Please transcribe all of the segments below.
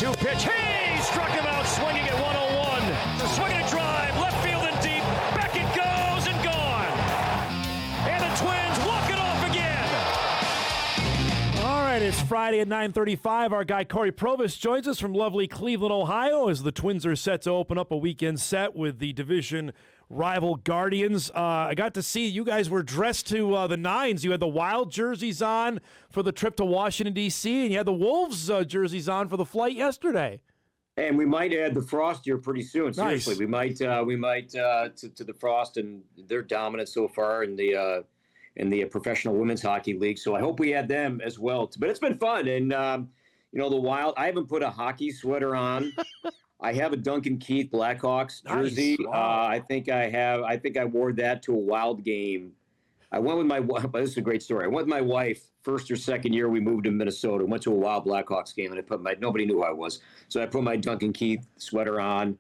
2 pitch. He struck him out swinging at 101. A swinging drive, left field and deep. Back it goes and gone. And the Twins walk it off again. All right, it's Friday at 9:35. Our guy Cory Provus joins us from lovely Cleveland, Ohio, as the Twins are set to open up a weekend set with the division rival Guardians. I got to see you guys were dressed to the nines. You had the Wild jerseys on for the trip to Washington, D.C., and you had the Wolves jerseys on for the flight yesterday. And we might add the Frost here pretty soon. Nice. Seriously, we might to the Frost, and they're dominant so far in the professional women's hockey league. So I hope we add them as well. But it's been fun, and the Wild. I haven't put a hockey sweater on. I have a Duncan Keith Blackhawks jersey. Nice. Wow. I think I wore that to a Wild game. I went with my wife. This is a great story. I went with my wife first or second year we moved to Minnesota. Went to a Wild Blackhawks game, and I put nobody knew who I was, so I put my Duncan Keith sweater on.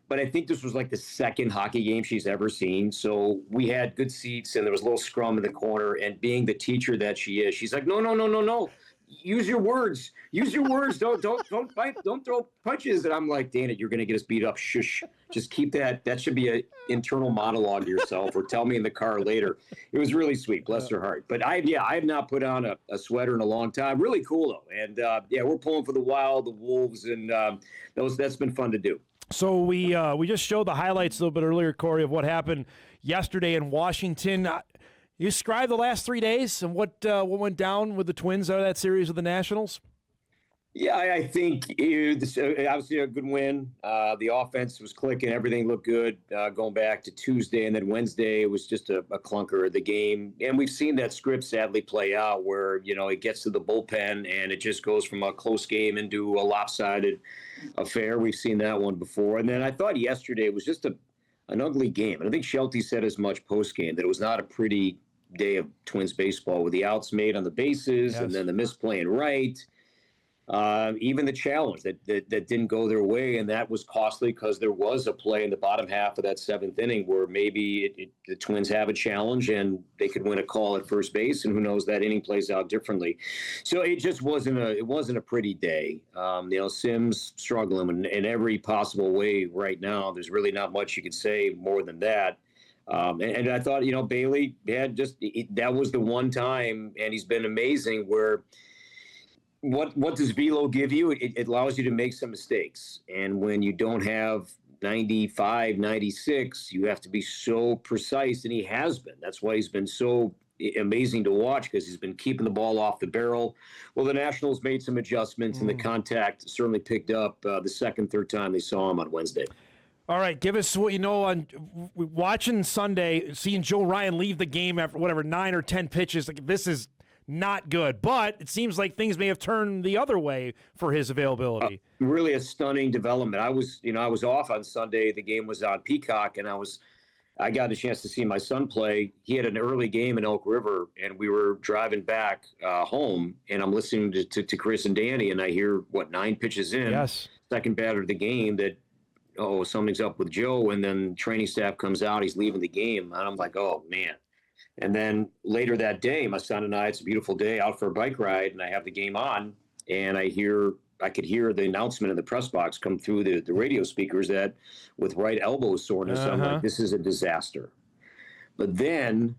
But I think this was like the second hockey game she's ever seen. So we had good seats, and there was a little scrum in the corner. And being the teacher that she is, she's like, no. Use your words. Use your words. Don't fight. Don't throw punches. And I'm like, Dana, you're going to get us beat up. Shush. Just keep that. That should be an internal monologue to yourself, or tell me in the car later. It was really sweet. Bless her heart. But I have not put on a sweater in a long time. Really cool though. And we're pulling for the Wild, the Wolves, and that's been fun to do. So we just showed the highlights a little bit earlier, Cory, of what happened yesterday in Washington. You describe the last 3 days and what went down with the Twins out of that series with the Nationals? Yeah, I think obviously a good win. The offense was clicking. Everything looked good going back to Tuesday. And then Wednesday, it was just a clunker of the game. And we've seen that script sadly play out where, it gets to the bullpen and it just goes from a close game into a lopsided affair. We've seen that one before. And then I thought yesterday was just an ugly game. And I think Shelty said as much post-game, that it was not a pretty day of Twins baseball with the outs made on the bases. Yes. And then the misplaying right. Even the challenge that didn't go their way, and that was costly because there was a play in the bottom half of that seventh inning where maybe the Twins have a challenge and they could win a call at first base, and who knows, that inning plays out differently. So it just wasn't a pretty day. Sims struggling in every possible way right now. There's really not much you could say more than that. And I thought, Bailey had that was the one time, and he's been amazing where. What does velo give you? It allows you to make some mistakes. And when you don't have 95, 96, you have to be so precise, and he has been. That's why he's been so amazing to watch, because he's been keeping the ball off the barrel. Well, the Nationals made some adjustments, and the contact certainly picked up the second, third time they saw him on Wednesday. All right, give us what you know on watching Sunday, seeing Joe Ryan leave the game after 9 or 10 pitches. Like, this is not good, but it seems like things may have turned the other way for his availability. Really a stunning development. I was off on Sunday. The game was on Peacock, and I got a chance to see my son play. He had an early game in Elk River, and we were driving back home, and I'm listening to Chris and Danny, and I hear 9 pitches in, yes, second batter of the game, that something's up with Joe, and then training staff comes out, he's leaving the game, and I'm like, oh man. And then later that day, my son and I, it's a beautiful day, out for a bike ride, and I have the game on, and I could hear the announcement in the press box come through the radio speakers that with right elbow soreness, I'm like, this is a disaster. But then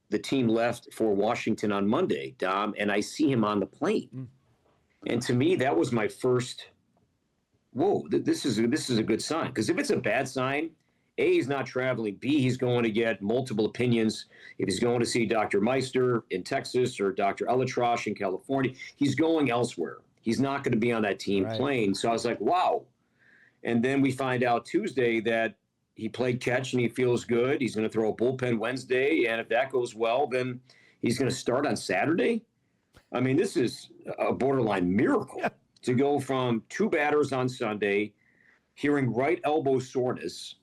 the team left for Washington on Monday, Dom, and I see him on the plane. And to me, that was my first, whoa, this is a good sign. Because if it's a bad sign, A, he's not traveling. B, he's going to get multiple opinions. If he's going to see Dr. Meister in Texas or Dr. Elatrosh in California, he's going elsewhere. He's not going to be on that team plane. So I was like, wow. And then we find out Tuesday that he played catch and he feels good. He's going to throw a bullpen Wednesday. And if that goes well, then he's going to start on Saturday. I mean, this is a borderline miracle to go from 2 batters on Sunday, hearing right elbow soreness,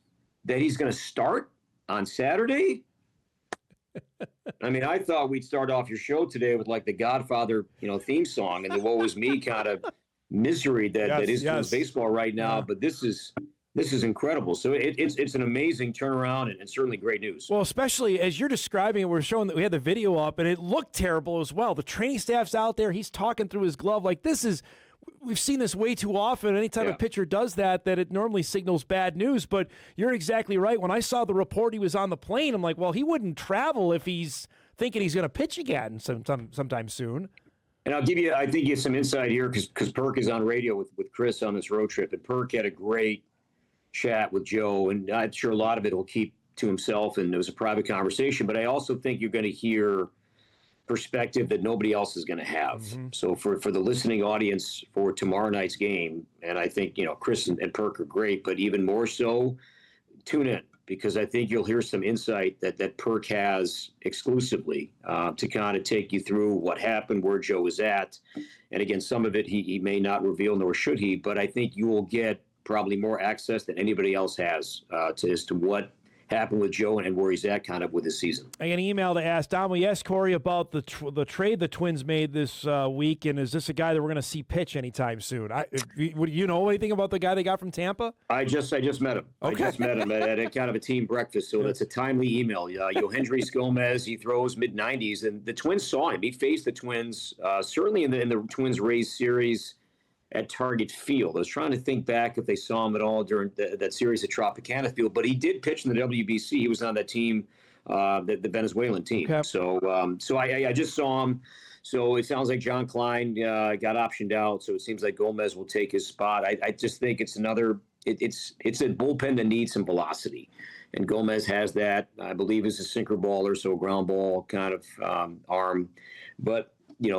that he's going to start on Saturday. I mean, I thought we'd start off your show today with like the Godfather, theme song and the woe is me kind of misery that is baseball right now. But this is incredible. So it's an amazing turnaround and certainly great news. Well, especially as you're describing it, we're showing that we had the video up and it looked terrible as well. The training staff's out there. He's talking through his glove like this is. we've seen this way too often. Anytime a pitcher does that it normally signals bad news. But you're exactly right. When I saw the report he was on the plane, I'm like, well, he wouldn't travel if he's thinking he's going to pitch again sometime soon. And I'll give you, I think, some insight here because Perk is on radio with Chris on this road trip, and Perk had a great chat with Joe, and I'm sure a lot of it will keep to himself, and it was a private conversation. But I also think you're going to hear perspective that nobody else is going to have. Mm-hmm. So for the listening audience for tomorrow night's game, and I think, Chris and Perk are great, but even more so, tune in, because I think you'll hear some insight that Perk has exclusively to kind of take you through what happened, where Joe was at. And again, some of it he may not reveal, nor should he, but I think you will get probably more access than anybody else has as to what happened with Joe and where he's at kind of with his season. I got an email to ask Dom. We asked Cory about the trade the Twins made this week, and is this a guy that we're going to see pitch anytime soon? Would you know anything about the guy they got from Tampa? I just met him. Okay. I just met him at a kind of a team breakfast, so that's a timely email. Yohendrys Gomez, he throws mid-90s, and the Twins saw him. He faced the Twins certainly in the Twins-Rays series at Target Field. I was trying to think back if they saw him at all during that series at Tropicana Field, but he did pitch in the WBC. He was on that team, the Venezuelan team. Okay. So I just saw him. So it sounds like John Klein got optioned out. So it seems like Gomez will take his spot. I just think it's it's a bullpen that needs some velocity. And Gomez has that. I believe is a sinker baller, so a ground ball kind of arm. But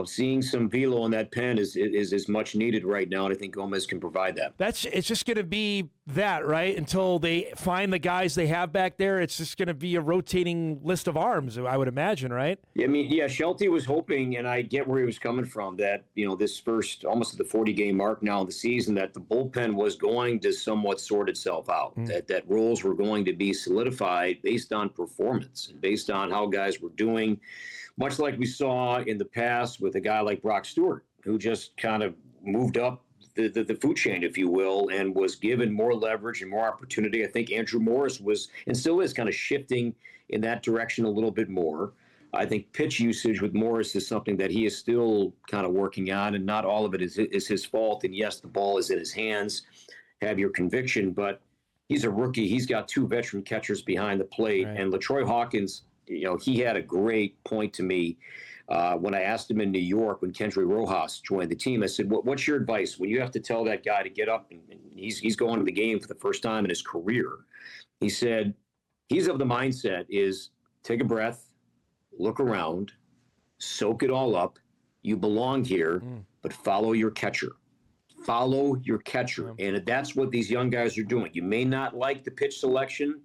seeing some velo in that pen is much needed right now, and I think Gomez can provide that. It's just going to be that, right? Until they find the guys they have back there, it's just going to be a rotating list of arms, I would imagine, right? I mean, Shelty was hoping, and I get where he was coming from, that, this first, almost at the 40-game mark now of the season, that the bullpen was going to somewhat sort itself out, that roles were going to be solidified based on performance and based on how guys were doing. Much like we saw in the past with a guy like Brock Stewart, who just kind of moved up the food chain, if you will, and was given more leverage and more opportunity. I think Andrew Morris was, and still is, kind of shifting in that direction a little bit more. I think pitch usage with Morris is something that he is still kind of working on, and not all of it is his fault. And yes, the ball is in his hands. Have your conviction, but he's a rookie. He's got two veteran catchers behind the plate, right. And LaTroy Hawkins, he had a great point to me when I asked him in New York when Kendry Rojas joined the team. I said, what's your advice when you have to tell that guy to get up and he's going to the game for the first time in his career? He said, he's of the mindset is take a breath, look around, soak it all up. You belong here, but follow your catcher. Follow your catcher. Yeah. And that's what these young guys are doing. You may not like the pitch selection.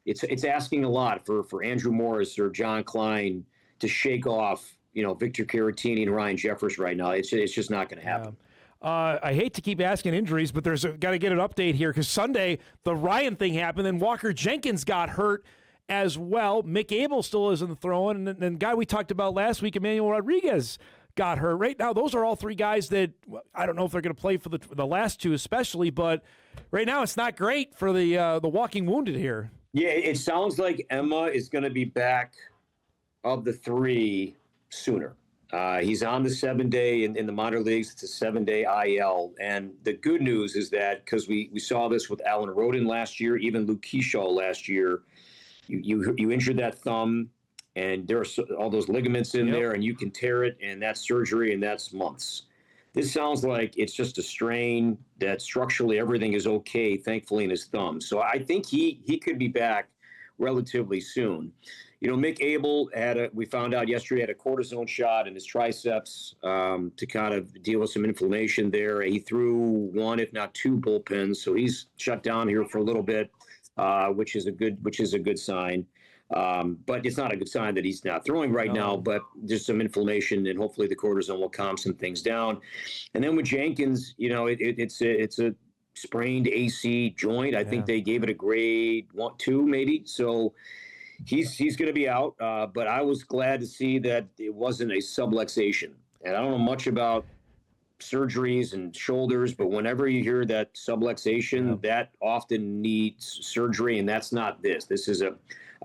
It's asking a lot for Andrew Morris or John Klein to shake off, Victor Caratini and Ryan Jeffers right now. It's just not going to happen. I hate to keep asking injuries, but there's got to get an update here because Sunday the Ryan thing happened, and Walker Jenkins got hurt as well. Mick Abel still isn't throwing, and the guy we talked about last week, Emmanuel Rodriguez, got hurt. Right now, those are all three guys that I don't know if they're going to play for the last two especially, but right now it's not great for the walking wounded here. Yeah, it sounds like Emma is going to be back of the three sooner. He's on the 7-day in the minor leagues. It's a 7-day IL. And the good news is that because we saw this with Alan Rodin last year, even Luke Keyshaw last year, you injured that thumb, and there are all those ligaments in there, and you can tear it, and that's surgery, and that's months. This sounds like it's just a strain that structurally everything is okay, thankfully, in his thumb. So I think he could be back relatively soon. Mick Abel we found out yesterday, had a cortisone shot in his triceps to kind of deal with some inflammation there. He threw one, if not two bullpens. So he's shut down here for a little bit, which is a good sign. But it's not a good sign that he's not throwing right now, but there's some inflammation, and hopefully the cortisone will calm some things down. And then with Jenkins, it's a sprained AC joint. I think they gave it a grade 1-2 maybe. So he's going to be out. But I was glad to see that it wasn't a subluxation. And I don't know much about surgeries and shoulders, but whenever you hear that subluxation, that often needs surgery, and that's not this. This is a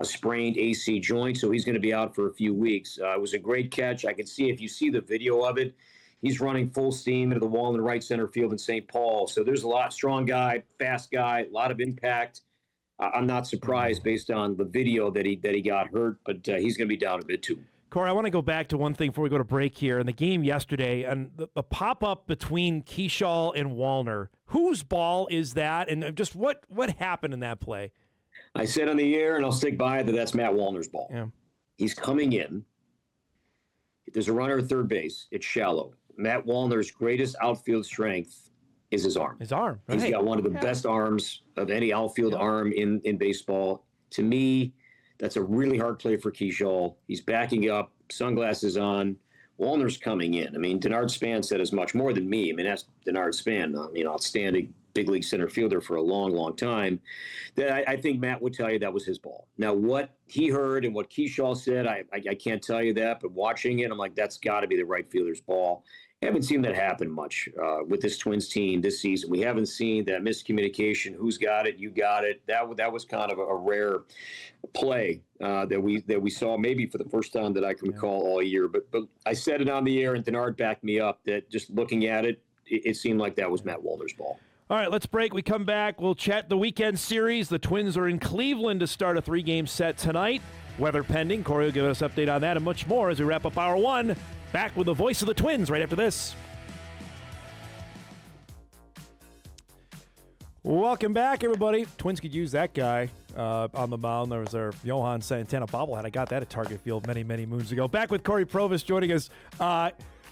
sprained AC joint, so he's going to be out for a few weeks. It was a great catch. I could see, if you see the video of it, He's running full steam into the wall in the right center field in St. Paul. So there's a lot, strong guy, fast guy, a lot of impact. I'm not surprised based on the video that he got hurt, but he's going to be down a bit too. Corey, I want to go back to one thing before we go to break here. In the game yesterday, and the pop-up between Keyshaw and Wallner, whose ball is that? And just what happened in that play? I said on the air, and I'll stick by it, that's Matt Wallner's ball. Yeah. He's coming in. There's a runner at third base. It's shallow. Matt Wallner's greatest outfield strength is his arm. His arm. He's got one of the best arms of any outfield arm in baseball. To me, that's a really hard play for Keyshaw. He's backing up, sunglasses on. Wallner's coming in. I mean, Denard Span said as much, more than me. I mean, that's Denard Span, outstanding big league center fielder for a long, long time. That I think Matt would tell you that was his ball. Now, what he heard and what Keyshaw said, I can't tell you that, but watching it, I'm like, that's got to be the right fielder's ball. I haven't seen that happen much with this Twins team this season. We haven't seen that miscommunication. Who's got it? You got it. That was kind of a rare play that we saw maybe for the first time that I can recall all year. But I said it on the air, and Denard backed me up that just looking at it, it seemed like that was Matt Wallner's ball. All right, let's break. We come back. We'll chat the weekend series. The Twins are in Cleveland to start a 3-game set tonight. Weather pending. Corey will give us an update on that and much more as we wrap up Hour 1. Back with the voice of the Twins right after this. Welcome back, everybody. Twins could use that guy on the mound. There was our Johan Santana bobblehead. I got that at Target Field many, many moons ago. Back with Cory Provus joining us.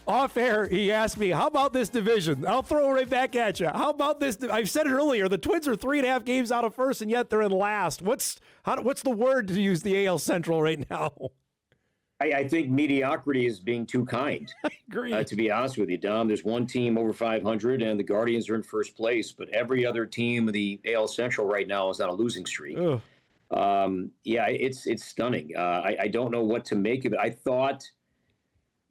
Off air, he asked me, how about this division? I'll throw it right back at you. How about this? I've said it earlier. The Twins are 3.5 games out of first, and yet they're in last. What's the word to use the AL Central right now? I think mediocrity is being too kind. I agree. To be honest with you, Dom, there's one team over 500, and the Guardians are in first place. But every other team in the AL Central right now is on a losing streak. It's stunning. I don't know what to make of it. I thought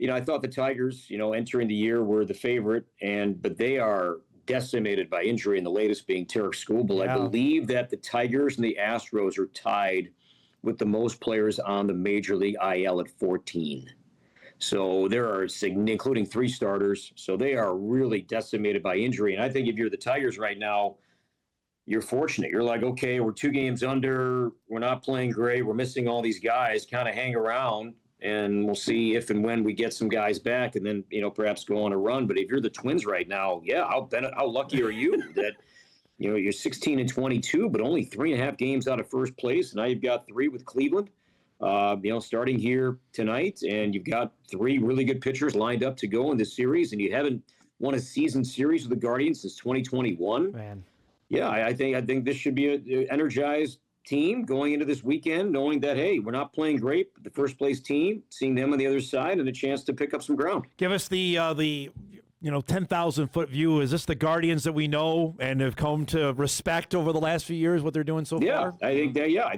the Tigers, entering the year were the favorite, but they are decimated by injury, and the latest being Tarek Skubal. Yeah. I believe that the Tigers and the Astros are tied with the most players on the Major League IL at 14. So there are, including 3 starters. So they are really decimated by injury. And I think if you're the Tigers right now, you're fortunate. You're like, okay, we're 2 games under. We're not playing great. We're missing all these guys. Kind of hang around, and we'll see if and when we get some guys back, and then, perhaps go on a run. But if you're the Twins right now, how lucky are you that – you're 16-22, but only 3.5 games out of first place. Now you've got 3 with Cleveland, starting here tonight, and you've got 3 really good pitchers lined up to go in this series, and you haven't won a season series with the Guardians since 2021. Man, yeah, I think this should be an energized team going into this weekend, knowing that, hey, we're not playing great, but the first place team, seeing them on the other side, and a chance to pick up some ground. give us the 10,000-foot view. Is this the Guardians that we know and have come to respect over the last few years, what they're doing so far? I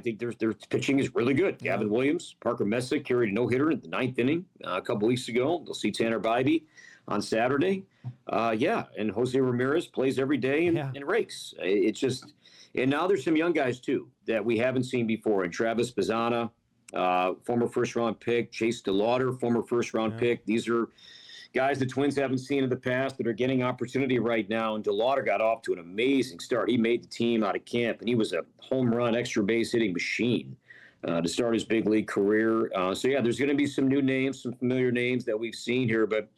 think their pitching is really good. Yeah. Gavin Williams, Parker Messick carried a no-hitter in the 9th inning a couple weeks ago. They'll see Tanner Bybee on Saturday. And Jose Ramirez plays every day and rakes. It's just – and now there's some young guys, too, that we haven't seen before. And Travis Bazzana, former first-round pick. Chase DeLauder, former first-round pick. These are – guys the Twins haven't seen in the past that are getting opportunity right now. And DeLauder got off to an amazing start. He made the team out of camp, and he was a home run, extra base hitting machine to start his big league career. There's going to be some new names, some familiar names that we've seen here. But,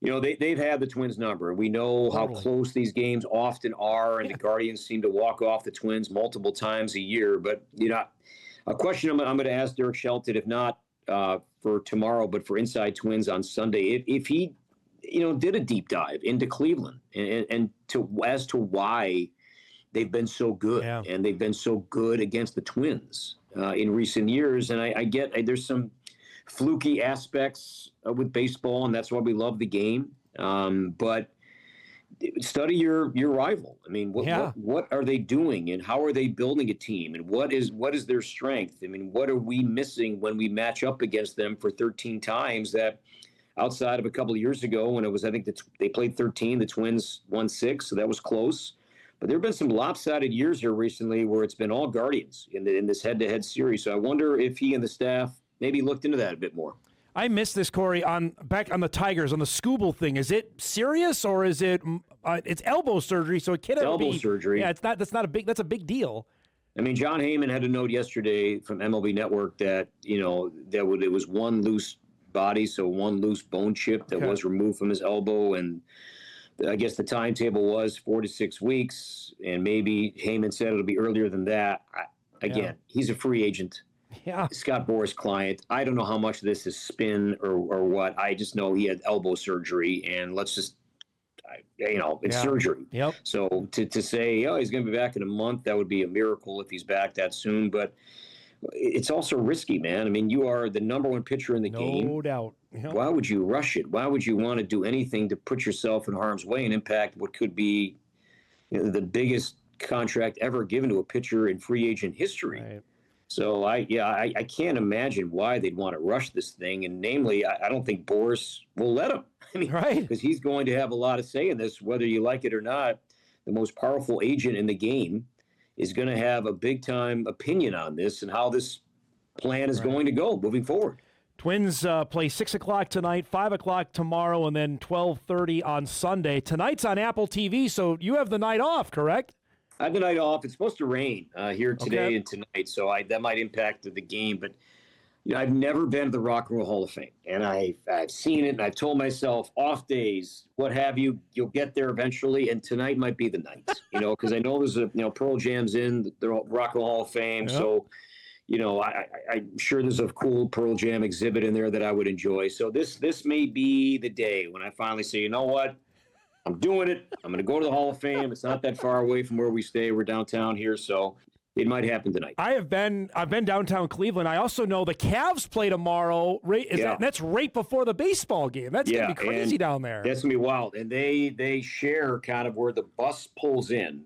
they've had the Twins number. We know how close these games often are, and the Guardians seem to walk off the Twins multiple times a year. But, a question I'm going to ask Derek Shelton, if not for tomorrow, but for Inside Twins on Sunday, if he, did a deep dive into Cleveland and as to why they've been so good and they've been so good against the Twins in recent years. And I get there's some fluky aspects with baseball, and that's why we love the game. But study your rival. I mean, what are they doing, and how are they building a team, and what is their strength? I mean, what are we missing when we match up against them for 13 times? That outside of a couple of years ago, when it was, I think they played 13, the Twins won 6, so that was close. But there have been some lopsided years here recently where it's been all Guardians in this head-to-head series. So I wonder if he and the staff maybe looked into that a bit more. I missed this, Corey, back on the Tigers, on the Scooble thing. Is it serious or is it it's elbow surgery, so it can't be elbow surgery. Yeah, that's a big deal. I mean, John Heyman had a note yesterday from MLB Network that, it was one loose body, so one loose bone chip that was removed from his elbow. And I guess the timetable was 4 to 6 weeks. And maybe Heyman said it'll be earlier than that. He's a free agent. Yeah. Scott Boras' client. I don't know how much of this is spin or what. I just know he had elbow surgery, and let's just, it's surgery. Yep. So to say, he's going to be back in a month, that would be a miracle if he's back that soon. But it's also risky, man. I mean, you are the number one pitcher in the game. No doubt. Yep. Why would you rush it? Why would you want to do anything to put yourself in harm's way and impact what could be the biggest contract ever given to a pitcher in free agent history? Right. So I can't imagine why they'd want to rush this thing. And namely, I don't think Boras will let him. I mean, right. Because he's going to have a lot of say in this, whether you like it or not. The most powerful agent in the game is going to have a big time opinion on this and how this plan is going to go moving forward. Twins play 6 o'clock tonight, 5 o'clock tomorrow, and then 12:30 on Sunday. Tonight's on Apple TV, so you have the night off, correct? I have the night off. It's supposed to rain here today and tonight, so that might impact the game. But I've never been to the Rock and Roll Hall of Fame, and I've seen it, and I've told myself off days, what have you, you'll get there eventually, and tonight might be the night. Because I know there's Pearl Jam's in the Rock and Roll Hall of Fame, so I'm sure there's a cool Pearl Jam exhibit in there that I would enjoy. So this may be the day when I finally say, you know what? I'm doing it. I'm going to go to the Hall of Fame. It's not that far away from where we stay. We're downtown here, so it might happen tonight. I've been downtown Cleveland. I also know the Cavs play tomorrow. That's right before the baseball game. That's going to be crazy down there. That's going to be wild. And they share kind of where the bus pulls in.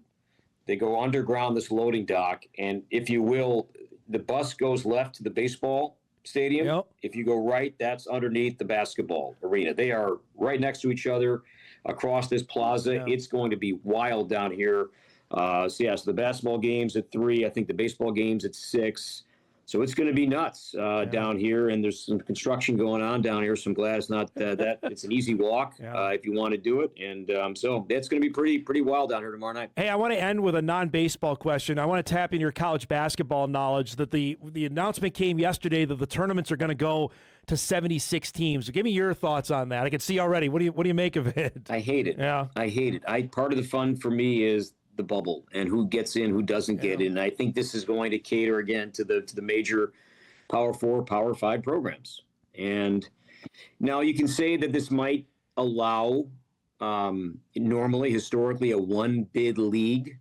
They go underground this loading dock, and if you will, the bus goes left to the baseball stadium. Yep. If you go right, that's underneath the basketball arena. They are right next to each other across this plaza. Yeah. It's going to be wild down here. So the basketball game's at 3. I think the baseball game's at 6. So it's going to be nuts down here, and there's some construction going on down here. So I'm glad it's not that it's an easy walk if you want to do it. And so it's going to be pretty wild down here tomorrow night. Hey, I want to end with a non-baseball question. I want to tap in your college basketball knowledge. That the announcement came yesterday that the tournaments are going to go to 76 teams. So give me your thoughts on that. I can see already. What do you make of it? I hate it. Yeah, I hate it. Part of the fun for me is the bubble and who gets in, who doesn't get in. I think this is going to cater again to the major Power 4, Power 5 programs. And now you can say that this might allow normally, historically, a one-bid league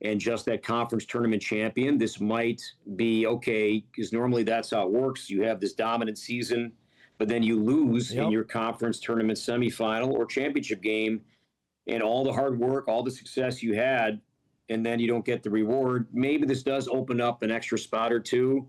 and just that conference tournament champion. This might be okay because normally that's how it works. You have this dominant season, but then you lose in your conference tournament semifinal or championship game. And all the hard work, all the success you had, and then you don't get the reward. Maybe this does open up an extra spot or two,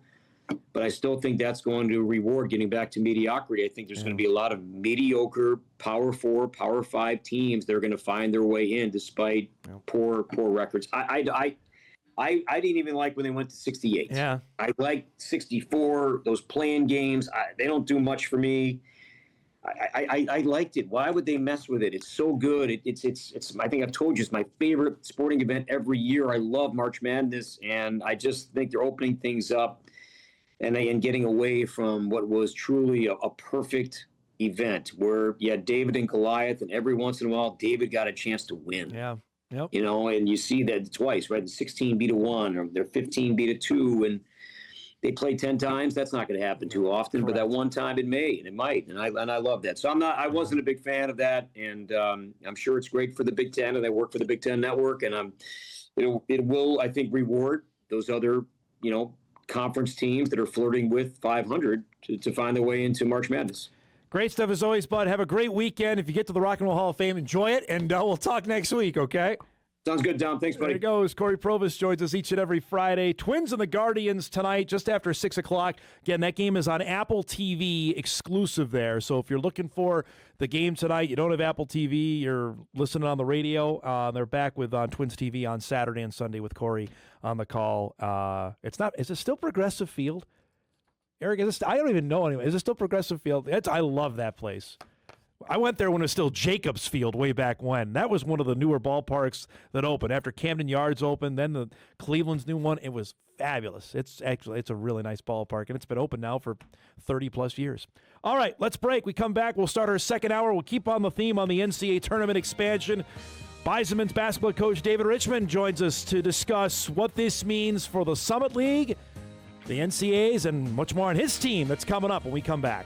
but I still think that's going to reward getting back to mediocrity. I think there's going to be a lot of mediocre Power 4, Power 5 teams that are going to find their way in despite poor records. I didn't even like when they went to 68. Yeah, I like 64. Those playing games, they don't do much for me. I liked it. Why would they mess with it? It's so good. It's I think I've told you, it's my favorite sporting event every year. I love March Madness, and I just think they're opening things up and getting away from what was truly a perfect event where you had David and Goliath, and every once in a while David got a chance to win. Yeah. Yep. And you see that twice, right? 16 beat a 1, or they're 15 beat a 2, and they play 10 times. That's not going to happen too often, but that one time it may, and it might, and I love that. So I wasn't a big fan of that, and I'm sure it's great for the Big Ten, and I work for the Big Ten Network, and it will, I think, reward those other conference teams that are flirting with 500 to find their way into March Madness. Great stuff as always, bud. Have a great weekend. If you get to the Rock and Roll Hall of Fame, enjoy it, and we'll talk next week. Okay. Sounds good, Dom. Thanks, buddy. There he goes. Cory Provus joins us each and every Friday. Twins and the Guardians tonight, just after 6 o'clock. Again, that game is on Apple TV, exclusive there. So if you're looking for the game tonight, you don't have Apple TV, you're listening on the radio. They're back with on Twins TV on Saturday and Sunday with Cory on the call. Is it still Progressive Field? Eric, I don't even know anyway. Is it still Progressive Field? I love that place. I went there when it was still Jacobs Field way back when. That was one of the newer ballparks that opened. After Camden Yards opened, then the Cleveland's new one. It was fabulous. It's a really nice ballpark, and it's been open now for 30-plus years. All right, let's break. We come back. We'll start our second hour. We'll keep on the theme on the NCAA tournament expansion. Bison's basketball coach David Richmond joins us to discuss what this means for the Summit League, the NCAAs, and much more on his team that's coming up when we come back.